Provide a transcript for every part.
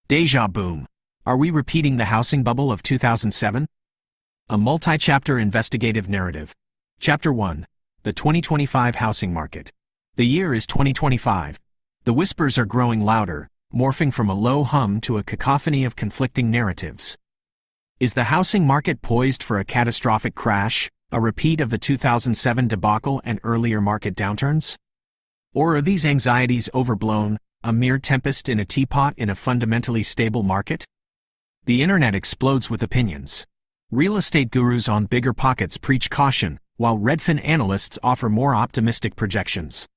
Déjà Boom. Are we repeating the housing bubble of 2007? A multi-chapter investigative narrative. Chapter 1. The 2025 Housing Market. The year is 2025. The whispers are growing louder, morphing from a low hum to a cacophony of conflicting narratives. Is the housing market poised for a catastrophic crash, a repeat of the 2007 debacle and earlier market downturns? Or are these anxieties overblown, a mere tempest in a teapot in a fundamentally stable market? The internet explodes with opinions. Real estate gurus on BiggerPockets preach caution, while Redfin analysts offer more optimistic projections.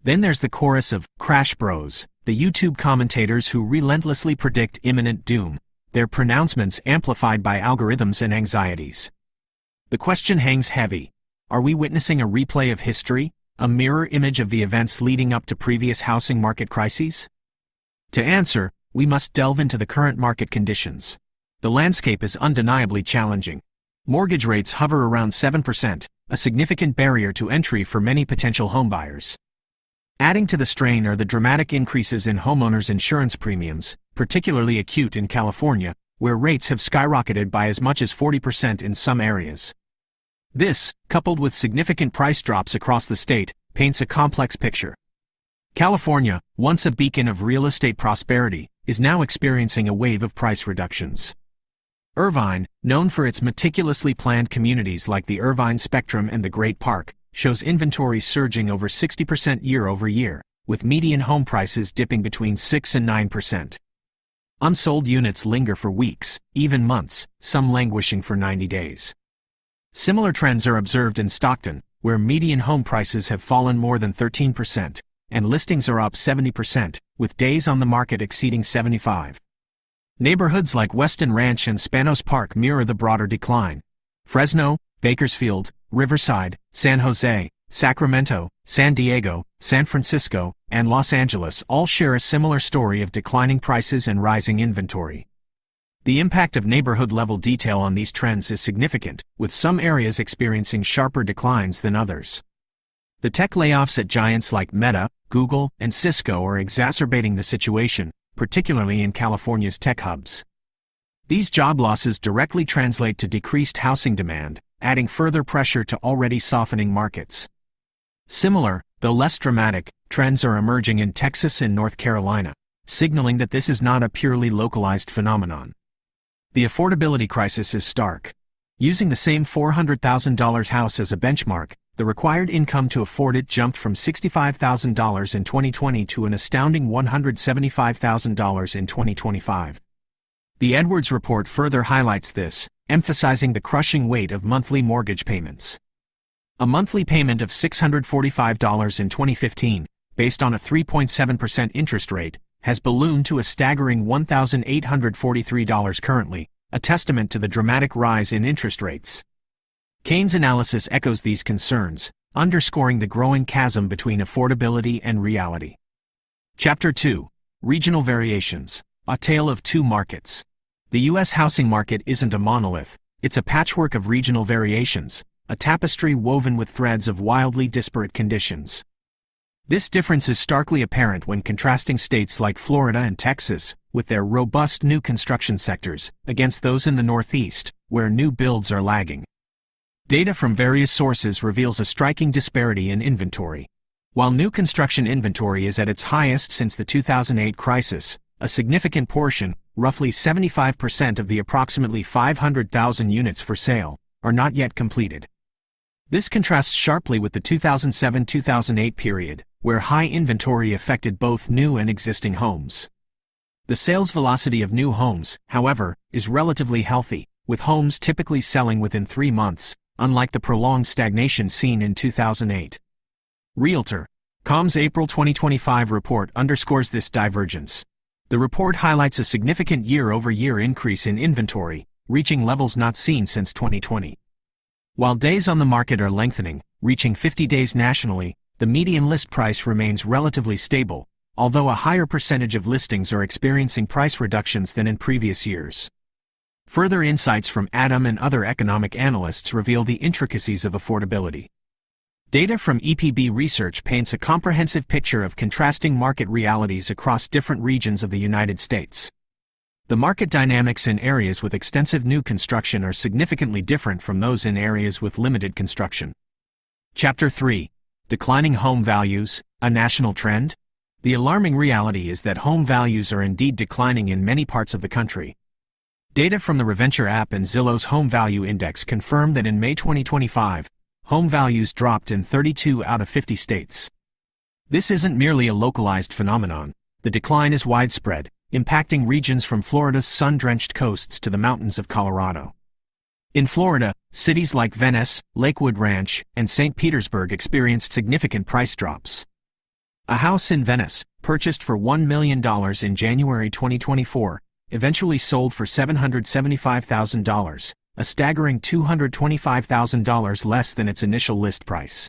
Then there's the chorus of crash bros, the YouTube commentators who relentlessly predict imminent doom, their pronouncements amplified by algorithms and anxieties. The question hangs heavy. Are we witnessing a replay of history, a mirror image of the events leading up to previous housing market crises? To answer, we must delve into the current market conditions. The landscape is undeniably challenging. Mortgage rates hover around 7%, a significant barrier to entry for many potential homebuyers. Adding to the strain are the dramatic increases in homeowners' insurance premiums, particularly acute in California, where rates have skyrocketed by as much as 40% in some areas. This, coupled with significant price drops across the state, paints a complex picture. California, once a beacon of real estate prosperity, is now experiencing a wave of price reductions. Irvine, known for its meticulously planned communities like the Irvine Spectrum and the Great Park, shows inventory surging over 60% year over year, with median home prices dipping between 6 and 9%. Unsold units linger for weeks, even months, some languishing for 90 days. Similar trends are observed in Stockton, where median home prices have fallen more than 13%, and listings are up 70%, with days on the market exceeding 75. Neighborhoods like Weston Ranch and Spanos Park mirror the broader decline. Fresno, Bakersfield, Riverside, San Jose, Sacramento, San Diego, San Francisco, and Los Angeles all share a similar story of declining prices and rising inventory. The impact of neighborhood-level detail on these trends is significant, with some areas experiencing sharper declines than others. The tech layoffs at giants like Meta, Google, and Cisco are exacerbating the situation, particularly in California's tech hubs. These job losses directly translate to decreased housing demand, adding further pressure to already softening markets. Similar, though less dramatic, trends are emerging in Texas and North Carolina, signaling that this is not a purely localized phenomenon. The affordability crisis is stark. Using the same $400,000 house as a benchmark, the required income to afford it jumped from $65,000 in 2020 to an astounding $175,000 in 2025. The Edwards report further highlights this, emphasizing the crushing weight of monthly mortgage payments. A monthly payment of $645 in 2015, based on a 3.7% interest rate, has ballooned to a staggering $1,843 currently, a testament to the dramatic rise in interest rates. Kane's analysis echoes these concerns, underscoring the growing chasm between affordability and reality. Chapter 2. Regional Variations. A Tale of Two Markets. The U.S. housing market isn't a monolith, it's a patchwork of regional variations, a tapestry woven with threads of wildly disparate conditions. This difference is starkly apparent when contrasting states like Florida and Texas, with their robust new construction sectors, against those in the Northeast, where new builds are lagging. Data from various sources reveals a striking disparity in inventory. While new construction inventory is at its highest since the 2008 crisis, a significant portion, roughly 75% of the approximately 500,000 units for sale, are not yet completed. This contrasts sharply with the 2007-2008 period, where high inventory affected both new and existing homes. The sales velocity of new homes, however, is relatively healthy, with homes typically selling within 3 months, unlike the prolonged stagnation seen in 2008. Realtor.com's April 2025 report underscores this divergence. The report highlights a significant year-over-year increase in inventory, reaching levels not seen since 2020. While days on the market are lengthening, reaching 50 days nationally, the median list price remains relatively stable, although a higher percentage of listings are experiencing price reductions than in previous years. Further insights from Adam and other economic analysts reveal the intricacies of affordability. Data from EPB research paints a comprehensive picture of contrasting market realities across different regions of the United States. The market dynamics in areas with extensive new construction are significantly different from those in areas with limited construction. Chapter 3. Declining home values, a national trend? The alarming reality is that home values are indeed declining in many parts of the country. Data from the Reventure App and Zillow's Home Value Index confirm that in May 2025, home values dropped in 32 out of 50 states. This isn't merely a localized phenomenon. The decline is widespread, impacting regions from Florida's sun-drenched coasts to the mountains of Colorado. In Florida, cities like Venice, Lakewood Ranch, and St. Petersburg experienced significant price drops. A house in Venice, purchased for $1 million in January 2024, eventually sold for $775,000, a staggering $225,000 less than its initial list price.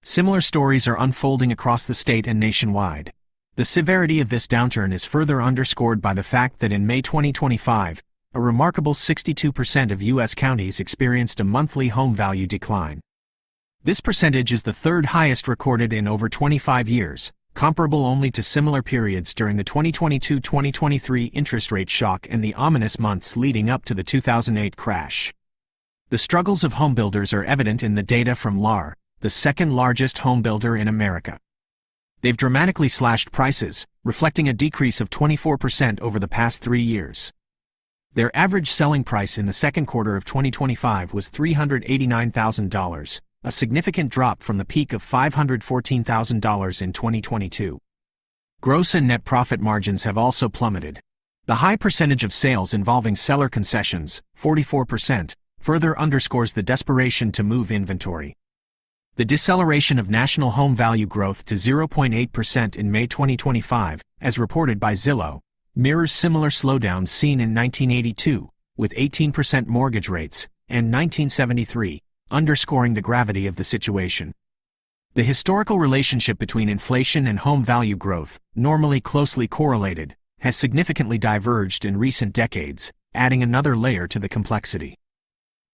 Similar stories are unfolding across the state and nationwide. The severity of this downturn is further underscored by the fact that in May 2025, a remarkable 62% of U.S. counties experienced a monthly home value decline. This percentage is the third highest recorded in over 25 years, comparable only to similar periods during the 2022-2023 interest rate shock and the ominous months leading up to the 2008 crash. The struggles of homebuilders are evident in the data from LAR, the second largest home builder in America. They've dramatically slashed prices, reflecting a decrease of 24% over the past 3 years. Their average selling price in the second quarter of 2025 was $389,000, a significant drop from the peak of $514,000 in 2022. Gross and net profit margins have also plummeted. The high percentage of sales involving seller concessions, 44%, further underscores the desperation to move inventory. The deceleration of national home value growth to 0.8% in May 2025, as reported by Zillow, mirrors similar slowdowns seen in 1982, with 18% mortgage rates, and 1973, underscoring the gravity of the situation. The historical relationship between inflation and home value growth, normally closely correlated, has significantly diverged in recent decades, adding another layer to the complexity.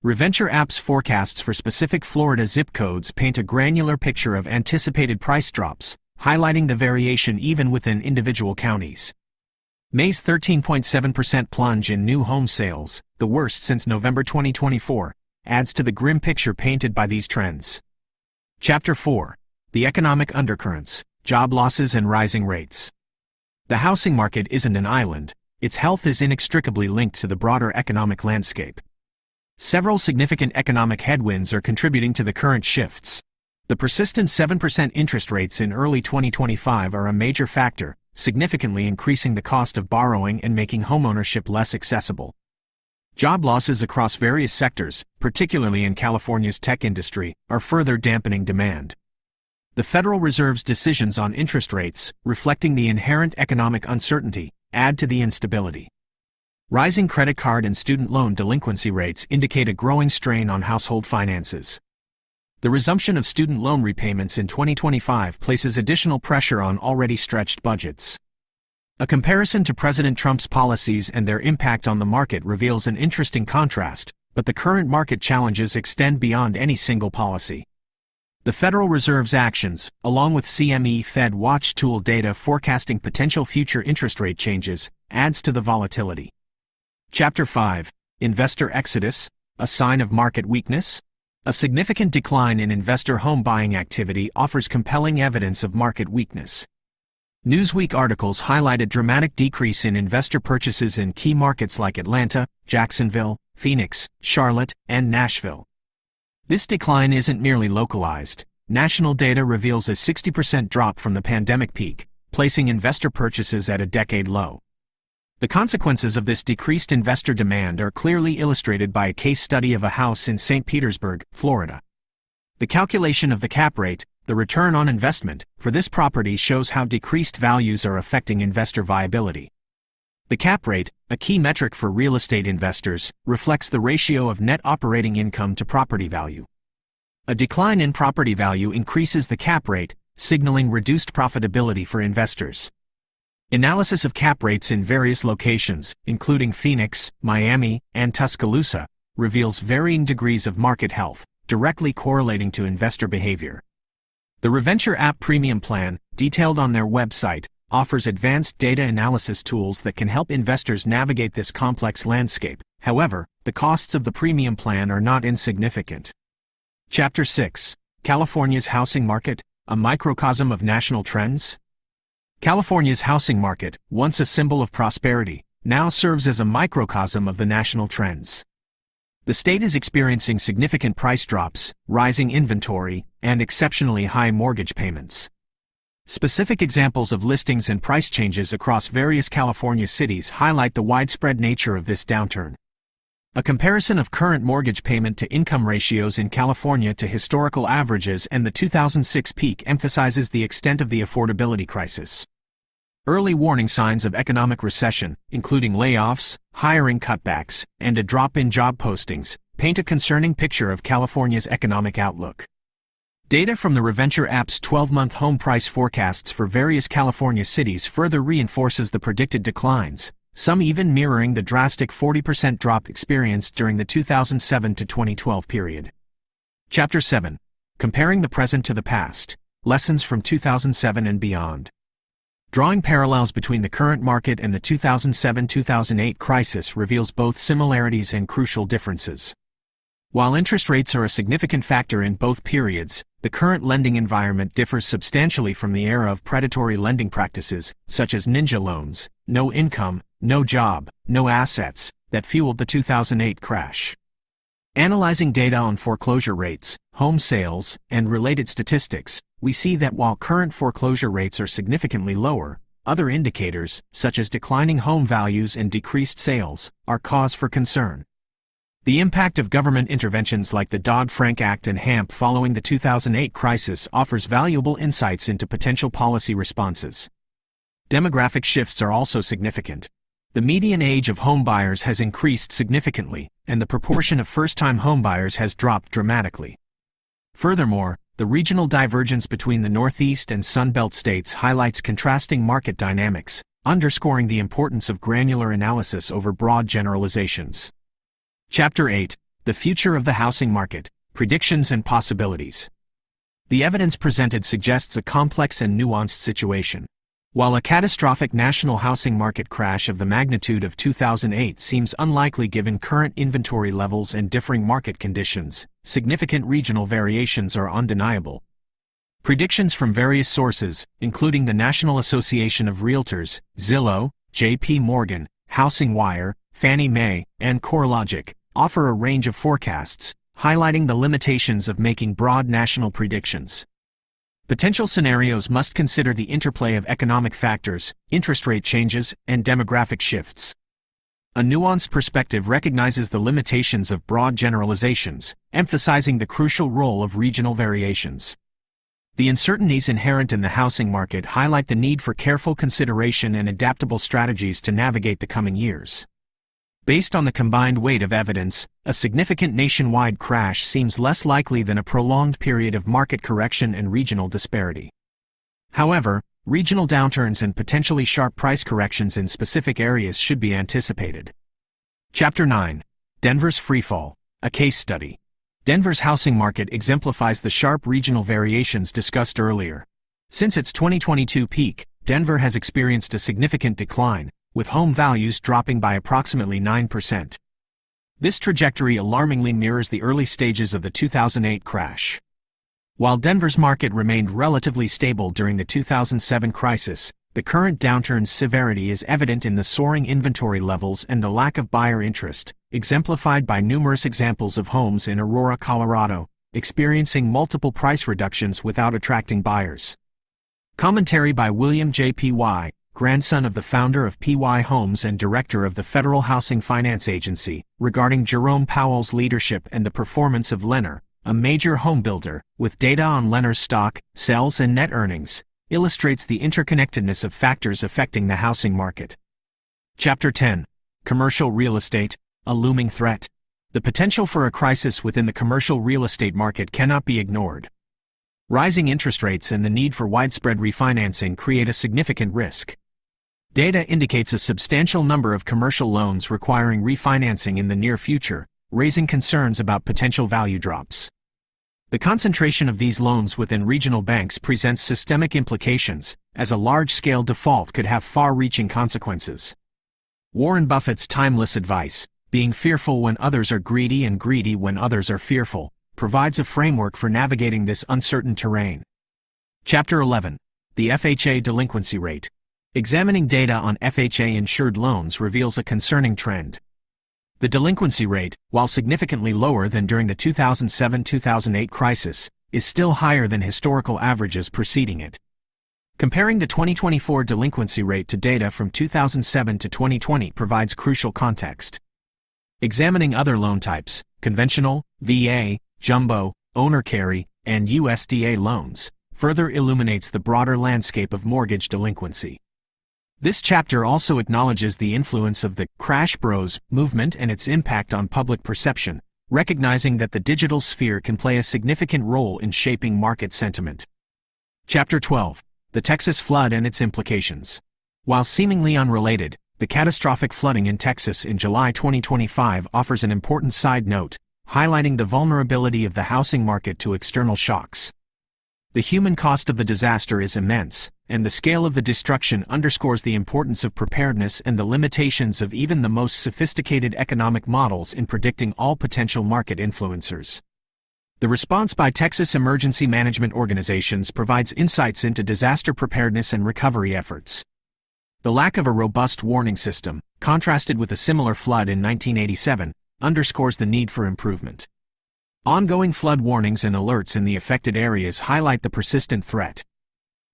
Reventure App's forecasts for specific Florida zip codes paint a granular picture of anticipated price drops, highlighting the variation even within individual counties. May's 13.7% plunge in new home sales, the worst since November 2024, adds to the grim picture painted by these trends. Chapter 4. The Economic Undercurrents, Job Losses and Rising Rates. The housing market isn't an island. Its health is inextricably linked to the broader economic landscape. Several significant economic headwinds are contributing to the current shifts. The persistent 7% interest rates in early 2025 are a major factor, significantly increasing the cost of borrowing and making homeownership less accessible. Job losses across various sectors, particularly in California's tech industry, are further dampening demand. The Federal Reserve's decisions on interest rates, reflecting the inherent economic uncertainty, add to the instability. Rising credit card and student loan delinquency rates indicate a growing strain on household finances. The resumption of student loan repayments in 2025 places additional pressure on already stretched budgets. A comparison to President Trump's policies and their impact on the market reveals an interesting contrast, but the current market challenges extend beyond any single policy. The Federal Reserve's actions, along with CME Fed Watch tool data forecasting potential future interest rate changes, adds to the volatility. Chapter 5. Investor Exodus, a Sign of Market Weakness? A significant decline in investor home buying activity offers compelling evidence of market weakness. Newsweek articles highlight a dramatic decrease in investor purchases in key markets like Atlanta, Jacksonville, Phoenix, Charlotte, and Nashville. This decline isn't merely localized. National data reveals a 60% drop from the pandemic peak, placing investor purchases at a decade low. The consequences of this decreased investor demand are clearly illustrated by a case study of a house in St. Petersburg, Florida. The calculation of the cap rate, the return on investment, for this property shows how decreased values are affecting investor viability. The cap rate, a key metric for real estate investors, reflects the ratio of net operating income to property value. A decline in property value increases the cap rate, signaling reduced profitability for investors. Analysis of cap rates in various locations, including Phoenix, Miami, and Tuscaloosa, reveals varying degrees of market health, directly correlating to investor behavior. The Reventure App Premium Plan, detailed on their website, offers advanced data analysis tools that can help investors navigate this complex landscape. However, the costs of the premium plan are not insignificant. Chapter 6: California's Housing Market, a Microcosm of National Trends. California's housing market, once a symbol of prosperity, now serves as a microcosm of the national trends. The state is experiencing significant price drops, rising inventory, and exceptionally high mortgage payments. Specific examples of listings and price changes across various California cities highlight the widespread nature of this downturn. A comparison of current mortgage payment to income ratios in California to historical averages and the 2006 peak emphasizes the extent of the affordability crisis. Early warning signs of economic recession, including layoffs, hiring cutbacks, and a drop in job postings, paint a concerning picture of California's economic outlook. Data from the Reventure App's 12-month home price forecasts for various California cities further reinforces the predicted declines, some even mirroring the drastic 40% drop experienced during the 2007 to 2012 period. Chapter 7: Comparing the Present to the Past, Lessons from 2007 and Beyond. Drawing parallels between the current market and the 2007-2008 crisis reveals both similarities and crucial differences. While interest rates are a significant factor in both periods, the current lending environment differs substantially from the era of predatory lending practices, such as ninja loans, no income, no job, no assets, that fueled the 2008 crash. Analyzing data on foreclosure rates, home sales, and related statistics, we see that while current foreclosure rates are significantly lower, other indicators, such as declining home values and decreased sales, are cause for concern. The impact of government interventions like the Dodd-Frank Act and HAMP following the 2008 crisis offers valuable insights into potential policy responses. Demographic shifts are also significant. The median age of homebuyers has increased significantly, and the proportion of first-time homebuyers has dropped dramatically. Furthermore, the regional divergence between the Northeast and Sunbelt states highlights contrasting market dynamics, underscoring the importance of granular analysis over broad generalizations. Chapter 8: The Future of the Housing Market, Predictions and Possibilities. The evidence presented suggests a complex and nuanced situation. While a catastrophic national housing market crash of the magnitude of 2008 seems unlikely given current inventory levels and differing market conditions, significant regional variations are undeniable. Predictions from various sources, including the National Association of Realtors, Zillow, J.P. Morgan, Housing Wire, Fannie Mae, and CoreLogic, offer a range of forecasts, highlighting the limitations of making broad national predictions. Potential scenarios must consider the interplay of economic factors, interest rate changes, and demographic shifts. A nuanced perspective recognizes the limitations of broad generalizations, emphasizing the crucial role of regional variations. The uncertainties inherent in the housing market highlight the need for careful consideration and adaptable strategies to navigate the coming years. Based on the combined weight of evidence, a significant nationwide crash seems less likely than a prolonged period of market correction and regional disparity. However, regional downturns and potentially sharp price corrections in specific areas should be anticipated. Chapter 9: Denver's Freefall, a Case Study. Denver's housing market exemplifies the sharp regional variations discussed earlier. Since its 2022 peak, Denver has experienced a significant decline, with home values dropping by approximately 9%. This trajectory alarmingly mirrors the early stages of the 2008 crash. While Denver's market remained relatively stable during the 2007 crisis, the current downturn's severity is evident in the soaring inventory levels and the lack of buyer interest, exemplified by numerous examples of homes in Aurora, Colorado, experiencing multiple price reductions without attracting buyers. Commentary by William J. P.Y., grandson of the founder of P.Y. Homes and director of the Federal Housing Finance Agency, regarding Jerome Powell's leadership and the performance of Lennar, a major home builder, with data on Lennar's stock, sales and net earnings, illustrates the interconnectedness of factors affecting the housing market. Chapter 10: Commercial Real Estate, a Looming Threat. The potential for a crisis within the commercial real estate market cannot be ignored. Rising interest rates and the need for widespread refinancing create a significant risk. Data indicates a substantial number of commercial loans requiring refinancing in the near future, raising concerns about potential value drops. The concentration of these loans within regional banks presents systemic implications, as a large-scale default could have far-reaching consequences. Warren Buffett's timeless advice, being fearful when others are greedy and greedy when others are fearful, provides a framework for navigating this uncertain terrain. Chapter 11. The FHA delinquency rate. Examining data on FHA-insured loans reveals a concerning trend. The delinquency rate, while significantly lower than during the 2007-2008 crisis, is still higher than historical averages preceding it. Comparing the 2024 delinquency rate to data from 2007 to 2020 provides crucial context. Examining other loan types, conventional, VA, jumbo, owner carry, and USDA loans, further illuminates the broader landscape of mortgage delinquency. This chapter also acknowledges the influence of the Crash Bros movement and its impact on public perception, recognizing that the digital sphere can play a significant role in shaping market sentiment. Chapter 12. The Texas flood and its implications. While seemingly unrelated, the catastrophic flooding in Texas in July 2025 offers an important side note, highlighting the vulnerability of the housing market to external shocks. The human cost of the disaster is immense, and the scale of the destruction underscores the importance of preparedness and the limitations of even the most sophisticated economic models in predicting all potential market influencers. The response by Texas emergency management organizations provides insights into disaster preparedness and recovery efforts. The lack of a robust warning system, contrasted with a similar flood in 1987, underscores the need for improvement. Ongoing flood warnings and alerts in the affected areas highlight the persistent threat.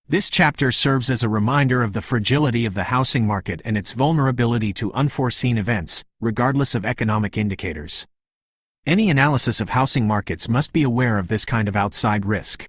This chapter serves as a reminder of the fragility of the housing market and its vulnerability to unforeseen events, regardless of economic indicators. Any analysis of housing markets must be aware of this kind of outside risk.